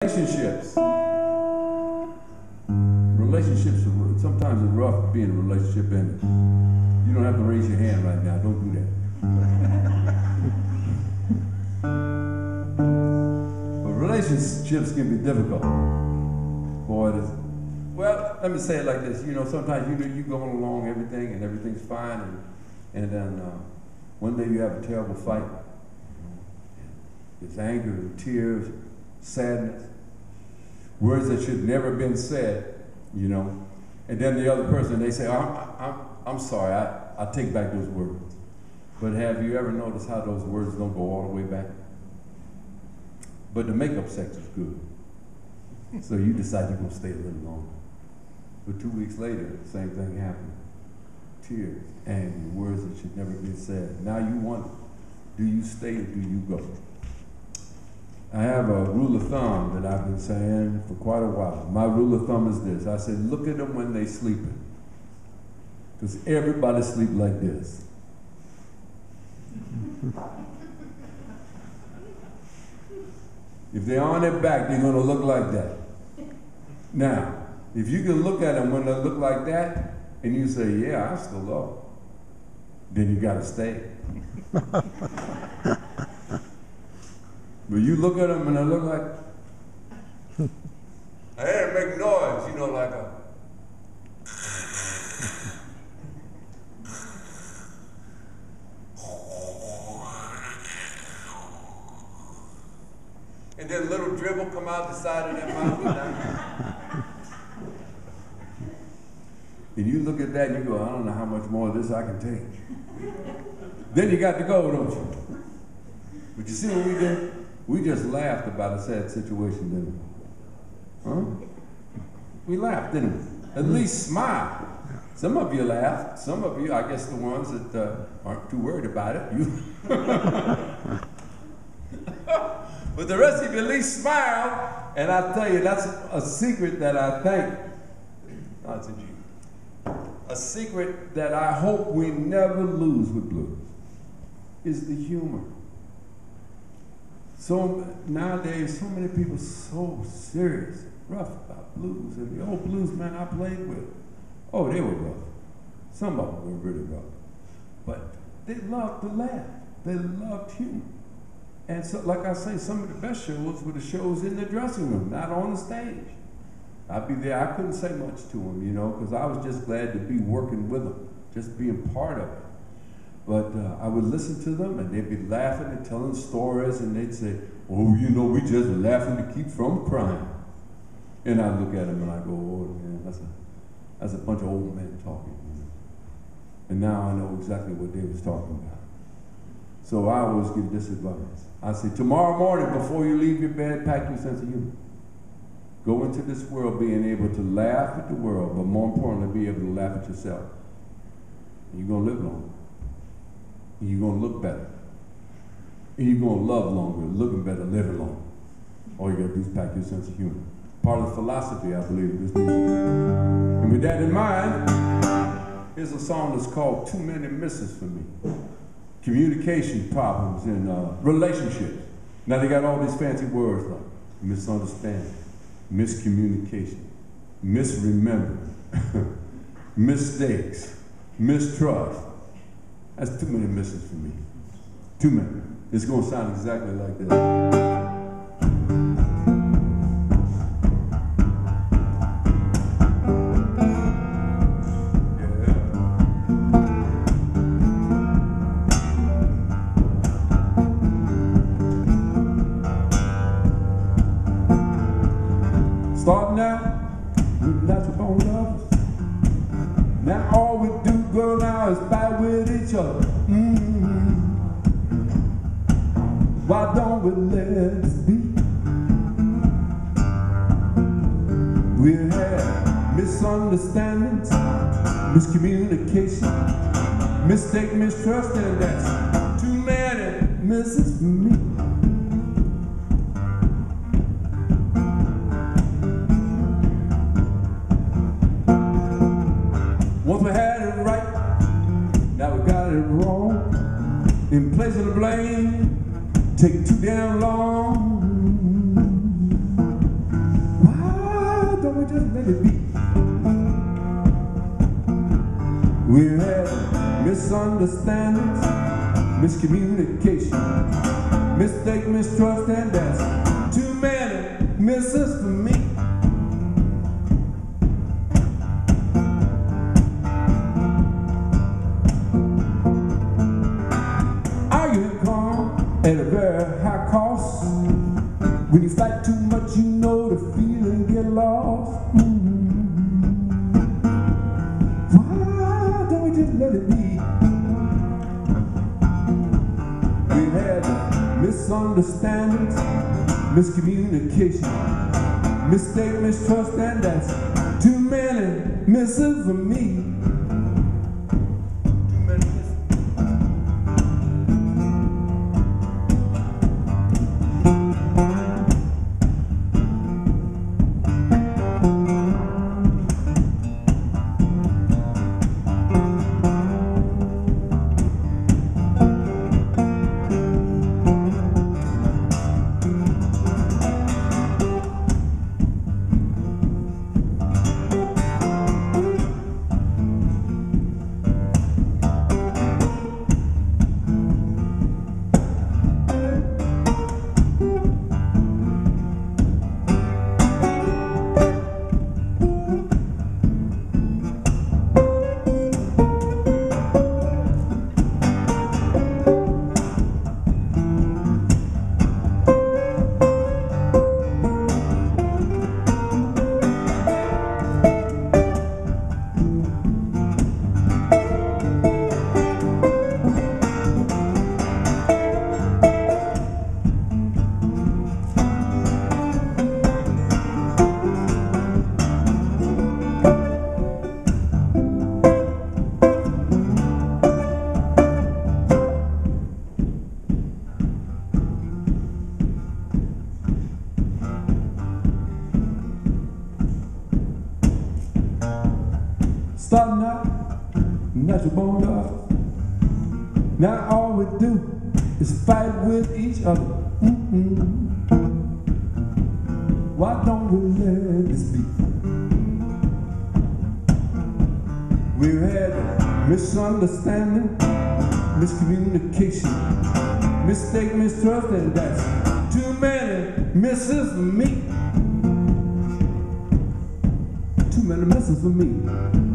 Relationships. Relationships are sometimes it's rough being in a relationship, and you don't have to raise your hand right now. Don't do that. But relationships can be difficult. Boy, it is. Well, let me say it like this. You know, sometimes you going along everything and everything's fine, and then one day you have a terrible fight. It's anger, tears, sadness, words that should never been said, you know. And then the other person, they say, I'm sorry, I take back those words. But have you ever noticed how those words don't go all the way back? But the makeup sex is good. So you decide you're going to stay a little longer. But 2 weeks later, the same thing happened. Tears, anger, words that should never be said. Now you wonder, do you stay or do you go? I have a rule of thumb that I've been saying for quite a while. My rule of thumb is this. I say, look at them when they're sleeping. Because everybody sleep like this. If they're on their back, they're going to look like that. Now, if you can look at them when they look like that, and you say, yeah, I still love them, then you got to stay. But you look at them and they look like, I had to make noise, you know, like a, and then a little dribble come out the side of their mouth. And you look at that and you go, I don't know how much more of this I can take. Then you got to go, don't you? But you see what we did? We just laughed about a sad situation, didn't we? Huh? We laughed, didn't we? At least smile. Some of you laughed. Some of you, I guess the ones that aren't too worried about it, you. But the rest of you at least smile. And I tell you, that's a secret that I think, a secret that I hope we never lose with blues, is the humor. So nowadays, so many people so serious, rough about blues. And the old blues men I played with, oh, they were rough. Some of them were really rough. But they loved to laugh. They loved humor. And so, like I say, some of the best shows were the shows in the dressing room, not on the stage. I'd be there. I couldn't say much to them, you know, because I was just glad to be working with them, just being part of it. But I would listen to them, and they'd be laughing and telling stories, and they'd say, oh, you know, we just laughing to keep from crying. And I look at them and I go, oh, man, that's a bunch of old men talking. You know? And now I know exactly what they was talking about. So I always give this advice. I say, tomorrow morning, before you leave your bed, pack your sense of humor. Go into this world being able to laugh at the world, but more importantly, be able to laugh at yourself. And you're going to live longer. And you're going to look better. And you're going to love longer, looking better, living longer. All you got to do is pack your sense of humor. Part of the philosophy, I believe, of this music. And with that in mind, here's a song that's called Too Many Misses for Me. Communication problems in relationships. Now they got all these fancy words like misunderstanding, miscommunication, misremembering, mistakes, mistrust. That's too many misses for me. Too many. It's going to sound exactly like this. Starting out with natural born lovers. Now all we do, girl, now is fight with each other. Why don't we let it be? We had misunderstandings, miscommunication, mistake, mistrust, and that's too many misses for me. Once we had it right, now we got it wrong. In place of the blame, take too damn long. just let it be. We had misunderstandings, miscommunication, mistake, mistrust, and that's too many misses for me. Arguing calm at a very high cost. When you fight too much, you know the feeling get lost. Why don't we just let it be? We've had misunderstandings, miscommunication, mistake, mistrust, and that's too many misses for me. Starting out, natural born love. Now all we do is fight with each other. Why don't we let this be? We've had misunderstanding, miscommunication, mistake, mistrust, and that's too many misses for me. Too many misses for me.